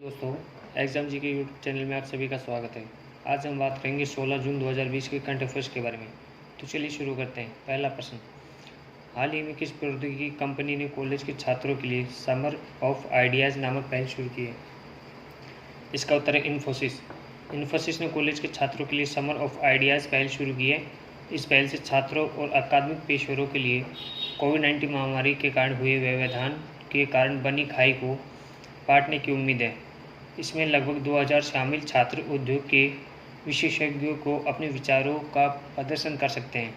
दोस्तों, एग्जाम जी के YouTube channel में आप सभी का स्वागत है। आज हम बात करेंगे 16 जून 2020 के करंट अफेयर्स के बारे में। तो चलिए शुरू करते हैं। पहला प्रश्न, हाल ही में किस प्रौद्योगिकी कंपनी ने कॉलेज के छात्रों के लिए समर ऑफ आइडियाज़ नामक पहल शुरू की है? इसका उत्तर है इन्फोसिस। इन्फोसिस ने कॉलेज के छात्रों के लिए समर ऑफ आइडियाज़ पहल शुरू की है। इस पहल से छात्रों और अकादमिक पेशेवरों के लिए कोविड-19 महामारी के कारण हुए व्यवधान के कारण बनी खाई को पाटने की उम्मीद है। इसमें लगभग 2000 शामिल छात्र उद्योग के विशेषज्ञों को अपने विचारों का प्रदर्शन कर सकते हैं।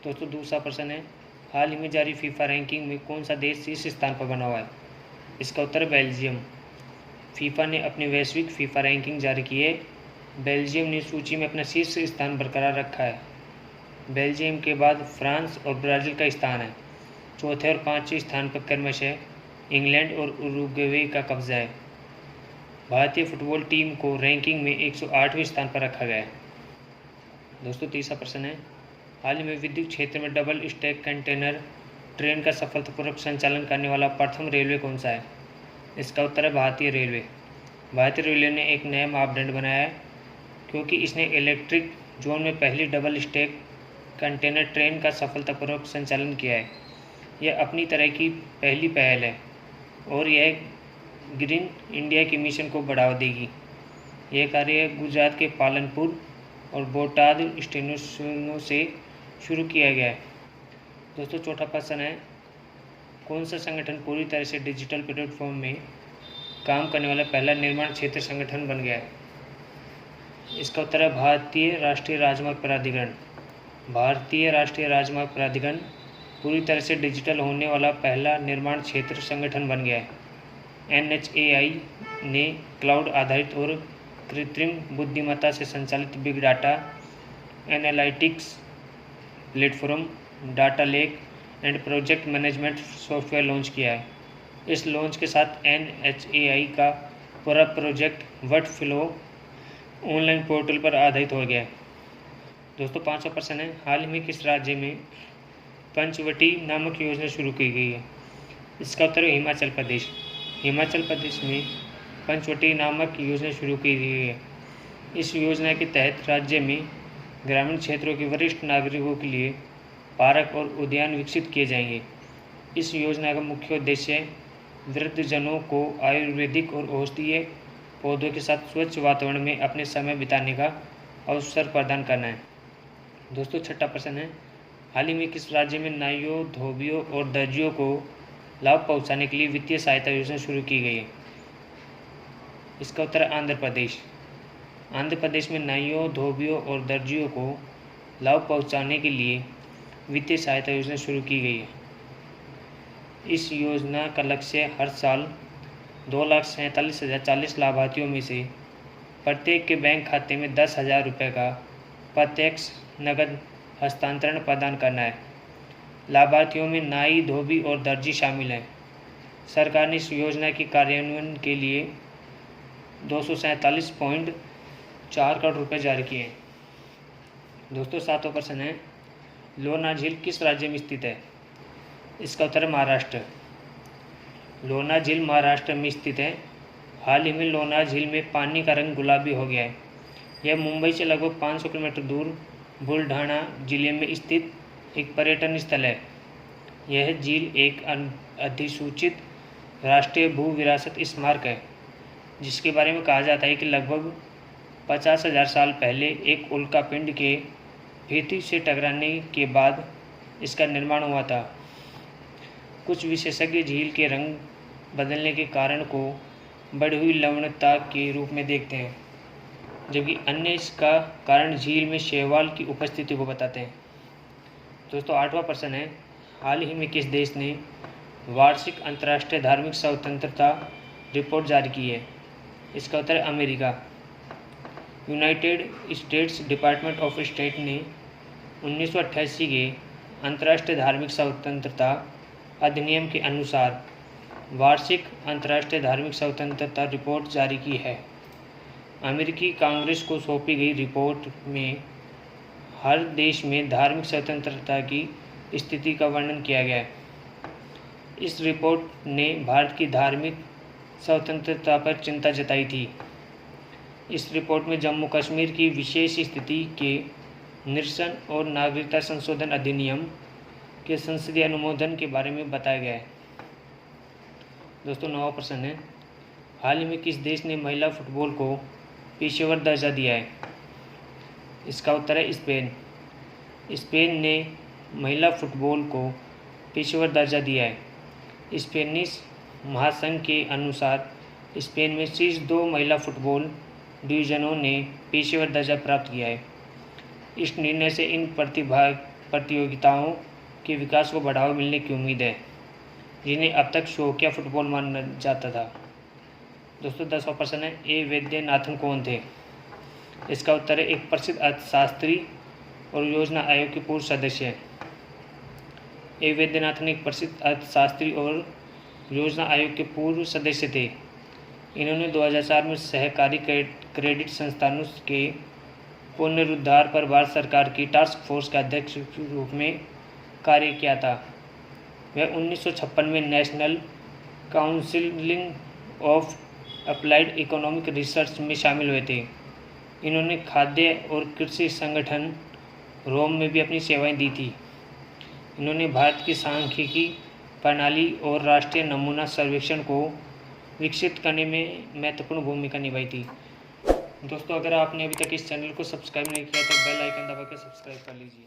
दोस्तों, दूसरा प्रश्न है, हाल ही में जारी फीफा रैंकिंग में कौन सा देश शीर्ष स्थान पर बना हुआ है? इसका उत्तर है बेल्जियम। फीफा ने अपनी वैश्विक फीफा रैंकिंग जारी की है। बेल्जियम ने सूची में अपना शीर्ष स्थान बरकरार रखा है। बेल्जियम के बाद फ्रांस और ब्राज़ील का स्थान है। चौथे और पाँचवें स्थान पर क्रमशः इंग्लैंड और उरुग्वे का कब्जा है। भारतीय फुटबॉल टीम को रैंकिंग में 108वें स्थान पर रखा गया है। दोस्तों, तीसरा प्रश्न है, हाल ही में विद्युत क्षेत्र में डबल स्टैक कंटेनर ट्रेन का सफलतापूर्वक संचालन करने वाला प्रथम रेलवे कौन सा है? इसका उत्तर है भारतीय रेलवे। भारतीय रेलवे ने एक नया मापदंड बनाया है क्योंकि इसने इलेक्ट्रिक जोन में पहली डबल स्टैक कंटेनर ट्रेन का सफलतापूर्वक संचालन किया है। यह अपनी तरह की पहली पहल है और यह ग्रीन इंडिया के मिशन को बढ़ावा देगी। यह कार्य गुजरात के पालनपुर और बोटाद स्टेशनों से शुरू किया गया है। दोस्तों, चौथा प्रश्न है, कौन सा संगठन पूरी तरह से डिजिटल प्लेटफॉर्म में काम करने वाला पहला निर्माण क्षेत्र संगठन बन गया है? इसका उत्तर है भारतीय राष्ट्रीय राजमार्ग प्राधिकरण। भारतीय राष्ट्रीय राजमार्ग प्राधिकरण पूरी तरह से डिजिटल होने वाला पहला निर्माण क्षेत्र संगठन बन गया है। NHAI ने क्लाउड आधारित और कृत्रिम बुद्धिमत्ता से संचालित big data analytics platform, data lake and project management software launch किया है। इस लॉन्च के साथ NHAI का पूरा प्रोजेक्ट वर्कफ्लो ऑनलाइन पोर्टल पर आधारित हो गया है। दोस्तों, पांचवा प्रश्न है, हाल ही में किस राज्य में पंचवटी नामक योजना शुरू की गई है? इसका उत्तर है हिमाचल प्रदेश। हिमाचल प्रदेश में पंचवटी नामक योजना शुरू की गई है। इस योजना के तहत राज्य में ग्रामीण क्षेत्रों के वरिष्ठ नागरिकों के लिए पार्क और उद्यान विकसित किए जाएंगे। इस योजना का मुख्य उद्देश्य वृद्धजनों को आयुर्वेदिक और औषधीय पौधों के साथ स्वच्छ वातावरण में अपने समय बिताने का अवसर प्रदान करना है। दोस्तों, छठा प्रश्न है, हाल ही में किस राज्य में नाइयों, धोबियों और दर्जियों को लाभ पहुंचाने के लिए वित्तीय सहायता योजना शुरू की गई है? इसका उत्तर है आंध्र प्रदेश। आंध्र प्रदेश में नाइयों, धोबियों और दर्जियों को लाभ पहुंचाने के लिए वित्तीय सहायता योजना शुरू की गई है। इस योजना का लक्ष्य हर साल 2,47,040 लाभार्थियों में से प्रत्येक के बैंक खाते में 10,000 रुपये का प्रत्यक्ष नकद हस्तांतरण प्रदान करना है। लाभार्थियों में नाई, धोबी और दर्जी शामिल हैं। सरकार ने इस योजना के कार्यान्वयन के लिए 247.4 करोड़ रुपये जारी किए हैं। दोस्तों, सातवां प्रश्न है, लोनार झील किस राज्य में स्थित है? इसका उत्तर है महाराष्ट्र। लोनार झील महाराष्ट्र में स्थित है। हाल ही में लोनार झील में पानी का रंग गुलाबी हो गया है। यह मुंबई से लगभग 500 किलोमीटर दूर बुलढाना जिले में स्थित एक पर्यटन स्थल है। यह झील एक अधिसूचित राष्ट्रीय भू विरासत स्मारक है, जिसके बारे में कहा जाता है कि लगभग 50,000 साल पहले एक उल्कापिंड के पृथ्वी से टकराने के बाद इसका निर्माण हुआ था। कुछ विशेषज्ञ झील के रंग बदलने के कारण को बढ़ी हुई लवणता के रूप में देखते हैं, जबकि अन्य इसका कारण झील में शैवाल की उपस्थिति को बताते हैं। दोस्तों, आठवां प्रश्न है, हाल ही में किस देश ने वार्षिक अंतर्राष्ट्रीय धार्मिक स्वतंत्रता रिपोर्ट जारी की है? इसका उत्तर है America. United states department of state ने 1988 के अंतर्राष्ट्रीय धार्मिक स्वतंत्रता अधिनियम के अनुसार वार्षिक अंतर्राष्ट्रीय धार्मिक स्वतंत्रता रिपोर्ट जारी की है। अमेरिकी कांग्रेस को सौंपी गई रिपोर्ट में हर देश में धार्मिक स्वतंत्रता की स्थिति का वर्णन किया गया है। इस रिपोर्ट ने भारत की धार्मिक स्वतंत्रता पर चिंता जताई थी। इस रिपोर्ट में जम्मू कश्मीर की विशेष स्थिति के निरसन और नागरिकता संशोधन अधिनियम के संसदीय अनुमोदन के बारे में बताया गया है। दोस्तों 9वां प्रश्न है, हाल ही में किस देश ने महिला फुटबॉल को पेशेवर दर्जा दिया है? इसका उत्तर है स्पेन। स्पेन ने महिला फुटबॉल को पेशेवर दर्जा दिया है। स्पेनिश महासंघ के अनुसार स्पेन में शीर्ष 2 महिला फुटबॉल डिवीज़नों ने पेशेवर दर्जा प्राप्त किया है। इस निर्णय से इन प्रतियोगिताओं के विकास को बढ़ावा मिलने की उम्मीद है, जिन्हें अब तक शौकिया फुटबॉल माना जाता था। दोस्तों 10वां प्रश्न है, ए वैद्यनाथन कौन थे? इसका उत्तर है एक प्रसिद्ध अर्थशास्त्री और योजना आयोग के पूर्व सदस्य हैं। ए वैद्यनाथन एक प्रसिद्ध अर्थशास्त्री और योजना आयोग के पूर्व सदस्य थे। इन्होंने 2004 में सहकारी क्रेडिट संस्थानों के पुनरुद्धार पर भारत सरकार की टास्क फोर्स के अध्यक्ष के रूप में कार्य किया था। वह 1956 में national council of applied economic research में शामिल हुए थे। इन्होंने खाद्य और कृषि संगठन रोम में भी अपनी सेवाएं दी थी। इन्होंने भारत की सांख्यिकी प्रणाली और राष्ट्रीय नमूना सर्वेक्षण को विकसित करने में महत्वपूर्ण भूमिका निभाई थी। दोस्तों अगर आपने अभी तक इस चैनल को सब्सक्राइब नहीं किया तो बेल आइकन दबा के सब्सक्राइब कर लीजिए।